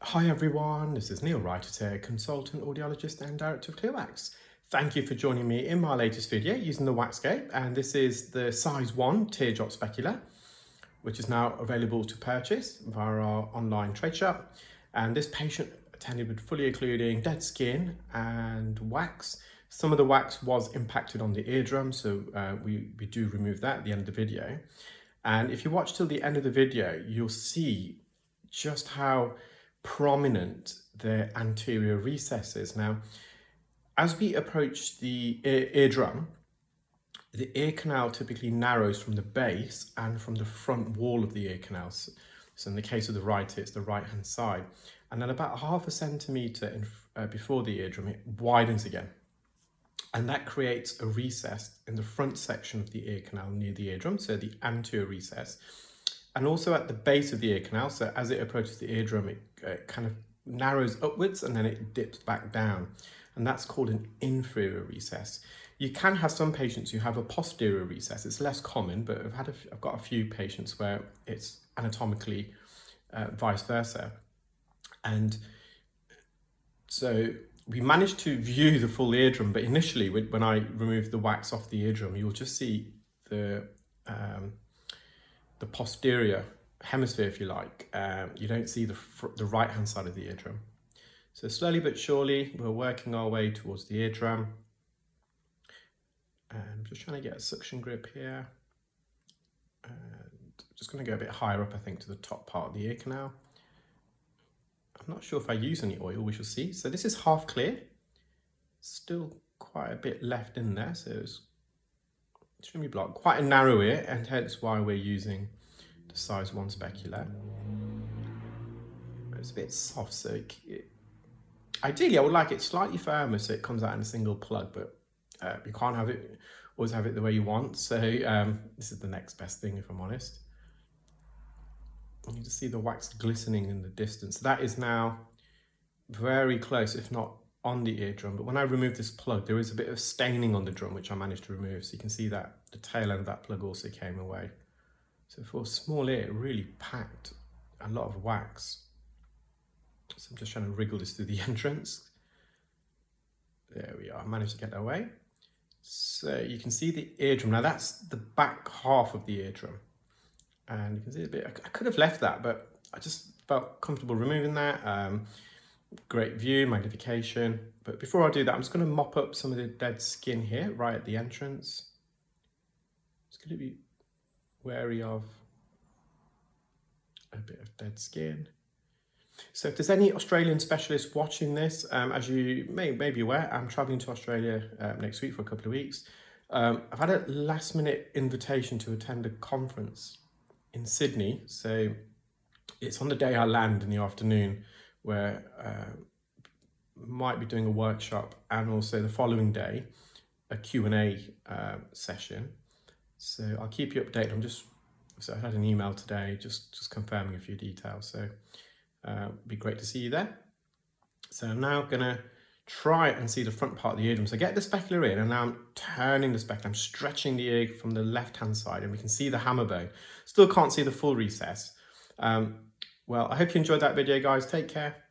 Hi everyone, this is Neel Raithatha, consultant audiologist and director of ClearWax. Thank you for joining me in my latest video using the WAXscope, and this is the size 1 teardrop specular, which is now available to purchase via our online trade shop. And this patient attended with fully occluding dead skin and wax. Some of the wax was impacted on the eardrum, so we do remove that at the end of the video. And if you watch till the end of the video, you'll see just how prominent the anterior recess is. Now, as we approach the eardrum, the ear canal typically narrows from the base and from the front wall of the ear canal. So in the case of the right, it's the right-hand side. And then about 0.5 centimetre before the eardrum, it widens again. And that creates a recess in the front section of the ear canal near the eardrum, so the anterior recess. And also at the base of the ear canal, so as it approaches the eardrum, it kind of narrows upwards and then it dips back down. And that's called an inferior recess. You can have some patients who have a posterior recess. It's less common, but I've got a few patients where it's anatomically vice versa. And so we managed to view the full eardrum, but initially when I removed the wax off the eardrum, you'll just see the posterior hemisphere, if you like. You don't see the right-hand side of the eardrum. So slowly but surely, we're working our way towards the eardrum. I'm just trying to get a suction grip here. And just going to go a bit higher up, I think, to the top part of the ear canal. I'm not sure if I use any oil, we shall see. So this is half clear. Still quite a bit left in there, so it's extremely blocked. Quite a narrow ear, and hence why we're using the size 1 specular. It's a bit soft, so ideally I would like it slightly firmer so it comes out in a single plug, but you can't always have it the way you want. So this is the next best thing, if I'm honest. You can just see the wax glistening in the distance. That is now very close, if not on the eardrum. But when I remove this plug, there is a bit of staining on the drum, which I managed to remove. So you can see that the tail end of that plug also came away. So for a small ear, it really packed a lot of wax. So I'm just trying to wriggle this through the entrance. There we are, I managed to get that away. So you can see the eardrum. Now that's the back half of the eardrum. And you can see a bit, I could have left that, but I just felt comfortable removing that. Great view, magnification. But before I do that, I'm just going to mop up some of the dead skin here, right at the entrance. Just going to be wary of a bit of dead skin. So if there's any Australian specialists watching this, as you may be aware, I'm traveling to Australia next week for a couple of weeks. I've had a last minute invitation to attend a conference in Sydney. So it's on the day I land in the afternoon, where might be doing a workshop, and also the following day, a Q&A session. So I'll keep you updated. So I had an email today, just confirming a few details. So it'd be great to see you there. So I'm now gonna try and see the front part of the eardrum. So get the specular in, and now I'm turning the specular. I'm stretching the ear from the left-hand side, and we can see the hammer bone. Still can't see the full recess. Well, I hope you enjoyed that video, guys. Take care.